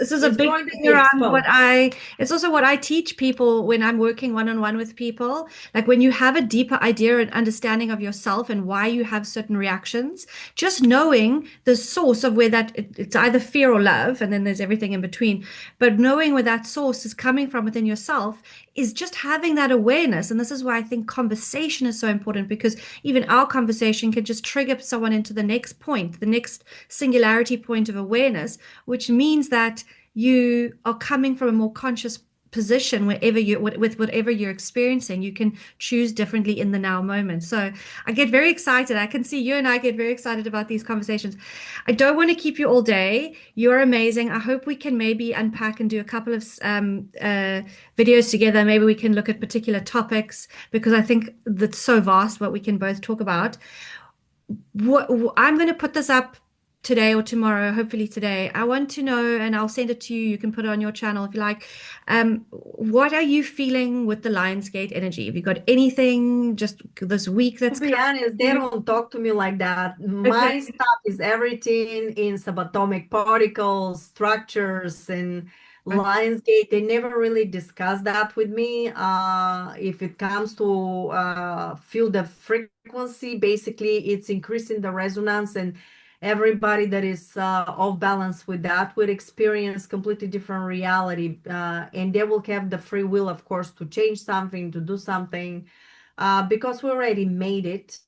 this is a it's big going to thing be around exposed. it's also what I teach people when I'm working one-on-one with people. Like when you have a deeper idea and understanding of yourself and why you have certain reactions, just knowing the source of where it's either fear or love, and then there's everything in between. But knowing where that source is coming from within yourself is just having that awareness. And this is why I think conversation is so important because even our conversation can just trigger someone into the next point, the next singularity point of awareness, which means that you are coming from a more conscious position wherever you with whatever you're experiencing. You can choose differently in the now moment. So I get very excited. I can see you and I get very excited about these conversations. I don't want to keep you all day. You're amazing. I hope we can maybe unpack and do a couple of videos together. Maybe we can look at particular topics because I think that's so vast what we can both talk about. I'm going to put this up today or tomorrow, hopefully today. I want to know, and I'll send it to you. You can put it on your channel if you like. What are you feeling with the Lionsgate energy? Have you got anything just this week To that's be come honest, to they you? don't talk to me like that. Okay. My stuff is everything in subatomic particles, structures, and Okay. Lionsgate. They never really discuss that with me. If it comes to feel the frequency, basically it's increasing the resonance, and everybody that is off balance with that would experience completely different reality. And they will have the free will, of course, to change something, to do something because we already made it.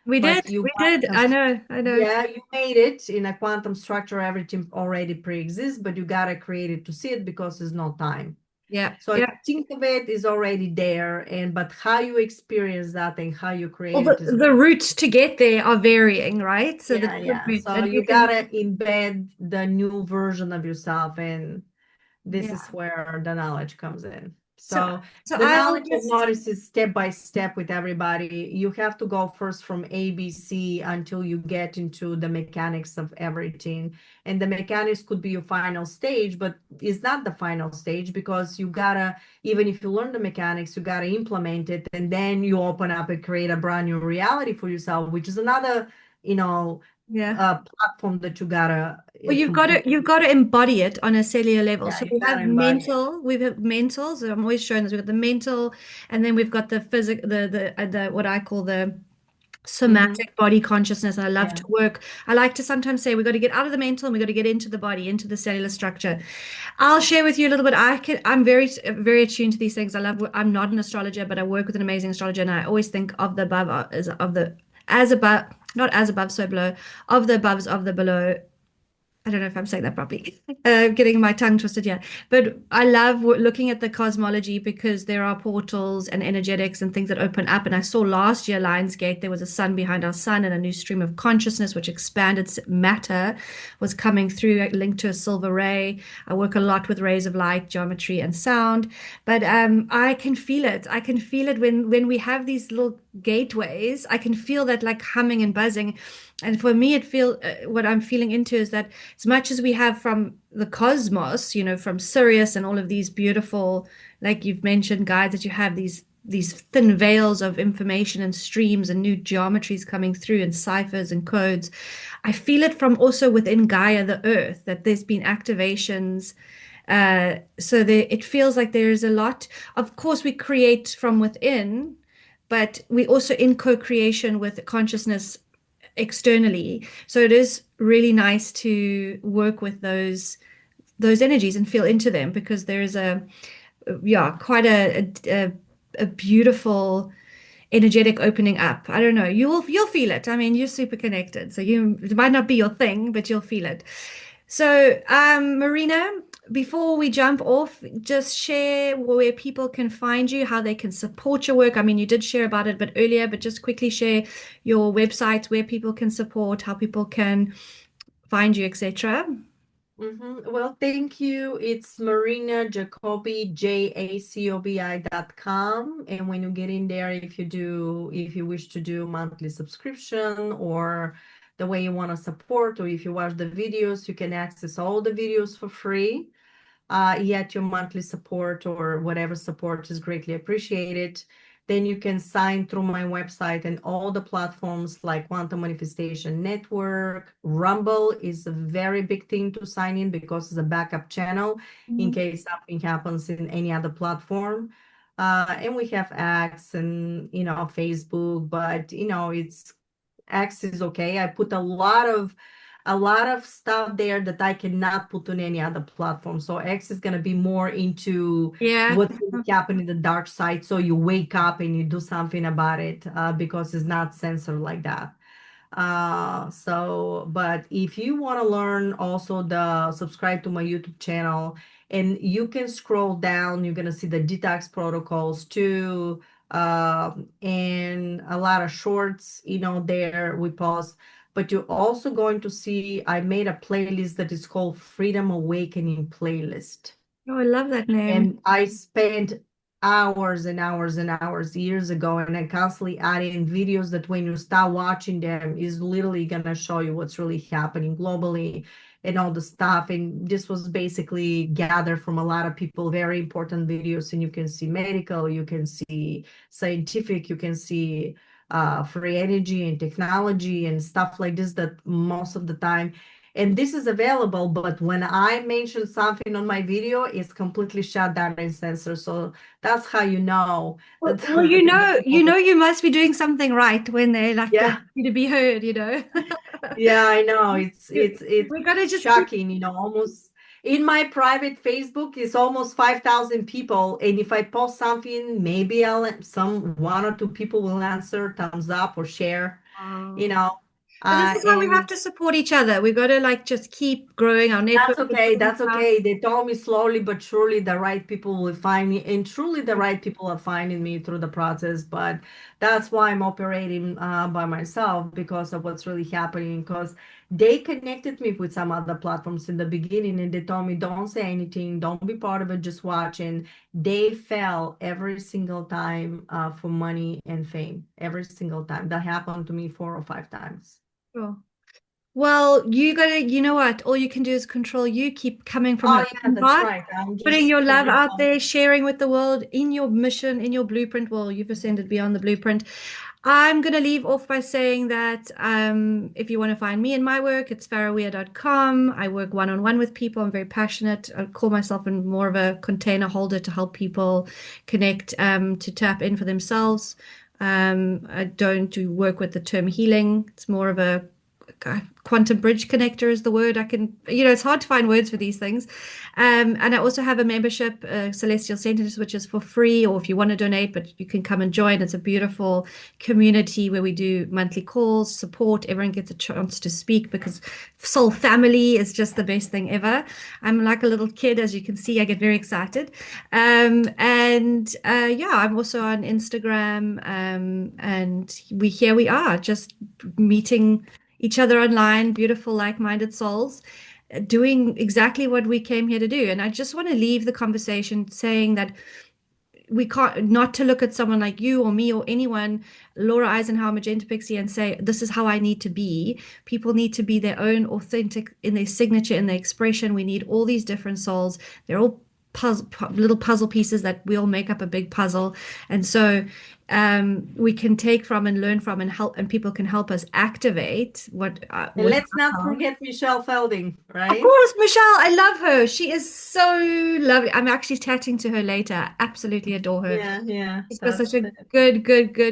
We did. but you We got did. I know. I know. yeah, you made it in a quantum structure. Everything already pre-exists, but you gotta create it to see it because there's no time. Yeah. So if Yeah. you think of it, is already there, and but how you experience that and how you Well, create it is the routes to get there are varying, right? So the yeah, different yeah. routes, So and you you can, gotta embed the new version of yourself, and this is yeah. where the knowledge comes in. So, So so the I'll knowledge I've just, noticed is step by step with everybody. You have to go first from ABC until you get into the mechanics of everything. And the mechanics could be your final stage, but it's not the final stage because you gotta, even if you learn the mechanics, you gotta implement it, and then you open up and create a brand new reality for yourself, which is another, you know, yeah. platform that you gotta Well, complete. you've got to embody it on a cellular level. Yeah, So you gotta embody it. we have mental. So I'm always showing this. We've got the mental, and then we've got the physic, the what I call the Hmm. somatic body consciousness. And I love Yeah. to work. I like to sometimes say we've got to get out of the mental and we've got to get into the body, into the cellular structure. I'll share with you a little bit. I'm very attuned to these things. I'm not an astrologer, but I work with an amazing astrologer, and I always think of the above as of the as above, not as above, so below, of the aboves, of the below. I don't know if I'm saying that properly. Getting my tongue twisted here. But I love looking at the cosmology because there are portals and energetics and things that open up. And I saw last year, Lionsgate, there was a sun behind our sun and a new stream of consciousness, which expanded matter was coming through, linked to a silver ray. I work a lot with rays of light, geometry, and sound. But I can feel it. I can feel it when we have these little gateways. I can feel that like humming and buzzing. And for me, what I'm feeling into is that as much as we have from the cosmos, from Sirius and all of these beautiful, like you've mentioned, guides that you have these thin veils of information and streams and new geometries coming through and ciphers and codes. I feel it from also within Gaia, the earth, that there's been activations. So it feels like there is a lot. Of course, we create from within, but we also in co-creation with consciousness externally. So it is really nice to work with those energies and feel into them because there is quite a beautiful energetic opening up. I don't know. You'll feel it. I mean, you're super connected, so it might not be your thing, but you'll feel it. So, Marina, before we jump off, just share where people can find you, how they can support your work. I mean, you did share about it a bit earlier, but just quickly share your website, where people can support, how people can find you, etc. Well, thank you. It's Marina Jacobi, jacobi.com. And when you get in there, if you wish to do monthly subscription or the way you want to support, or if you watch the videos, you can access all the videos for free. Yet your monthly support or whatever support is greatly appreciated. Then you can sign through my website and all the platforms like Quantum Manifestation Network. Rumble is a very big thing to sign in because it's a backup channel in Mhm. case something happens in any other platform. And we have X and Facebook, but it's X is okay. I put a lot of stuff there that I cannot put on any other platform. So X is gonna be more into Yeah. what's really happening in the dark side. So you wake up and you do something about it because it's not censored like that. But if you want to learn also subscribe to my YouTube channel and you can scroll down, you're gonna see the detox protocols too. And a lot of shorts, there we post, but you're also going to see I made a playlist that is called Freedom Awakening Playlist. Oh, I love that name. And I spent hours and hours and hours years ago, and I constantly adding videos that when you start watching them is literally gonna show you what's really happening globally and all the stuff. And this was basically gathered from a lot of people, very important videos. And you can see medical, you can see scientific, you can see free energy and technology and stuff like this that most of the time and this is available, but when I mention something on my video, it's completely shut down and censored. So that's how you know that Well, you must be doing something right when they want yeah, you to be heard. yeah, I know. It's We gotta just keep. shocking, almost in my private Facebook it's almost 5,000 people. And if I post something, maybe some one or two people will answer thumbs up or share. you Oh. know. But this is why we have And to support each other. We've got to like just keep growing our that's network. okay. That's okay. They told me slowly but surely the right people will find me, and truly the right people are finding me through the process. But that's why I'm operating by myself because of what's really happening. Because they connected me with some other platforms in the beginning, and they told me, don't say anything, don't be part of it, just watch. And they fell every single time for money and fame. Every single time. That happened to me 4 or 5 times. Sure. Well, you gotta, you know what? All you can do is control you. Keep coming from Oh an yeah, open that's heart, right. I'm putting just your love focused out on. there, sharing with the world in your mission, in your blueprint. Well, you've ascended beyond the blueprint. I'm going to leave off by saying that if you want to find me and my work, it's farrahweir.com. I work one-on-one with people. I'm very passionate. I call myself more of a container holder to help people connect, to tap in for themselves. I don't do work with the term healing. It's more of a quantum bridge connector is the word. I can, it's hard to find words for these things. And I also have a membership, Celestial Centers, which is for free, or if you want to donate, but you can come and join. It's a beautiful community where we do monthly calls, support. Everyone gets a chance to speak because soul family is just the best thing ever. I'm like a little kid, as you can see. I get very excited. And yeah, I'm also on Instagram. And here we are, just meeting each other online, beautiful, like-minded souls, doing exactly what we came here to do. And I just want to leave the conversation saying that we can't not to look at someone like you or me or anyone, Laura Eisenhower, Magenta Pixie, and say, this is how I need to be. People need to be their own authentic in their signature, in their expression. We need all these different souls. They're all little puzzle pieces that we all make up a big puzzle. And so we can take from and learn from and help, and people can help us activate what And with let's not ourselves. forget Michelle Felding, Of right? course, Michelle, I love her. She is so lovely. I'm actually chatting to her later. Absolutely adore her. Yeah, yeah, She's got such that's a it.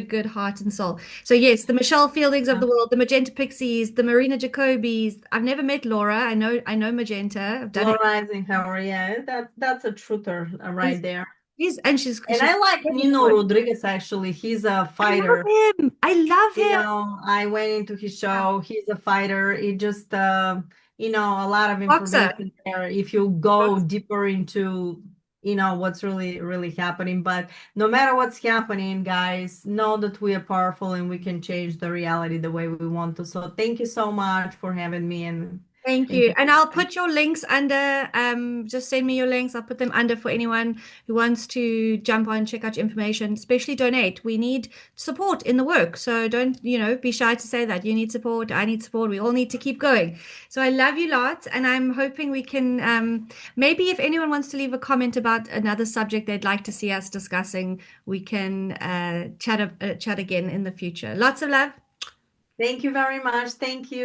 good heart and soul. So yes, the Michelle Fieldings of the world, the Magenta Pixies, the Marina Jacobis. I've never met Laura. I know Magenta. I've done it. Low rising power, yeah, that's a truther right She's, there. she's And I like very Nino good. Rodriguez actually. He's a I love fighter. him. I love You him. know, I went into his show. He's a fighter. It just, a lot of Boxer. information there. If you go deeper into, what's really, really happening. But no matter what's happening, guys, know that we are powerful and we can change the reality the way we want to. So thank you so much for having me and Thank thank you. you. And I'll put your links under, just send me your links. I'll put them under for anyone who wants to jump on, check out your information, especially donate. We need support in the work. So don't, be shy to say that. You need support. I need support. We all need to keep going. So I love you lots. And I'm hoping we can, maybe if anyone wants to leave a comment about another subject they'd like to see us discussing, we can chat again in the future. Lots of love. Thank you very much. Thank you.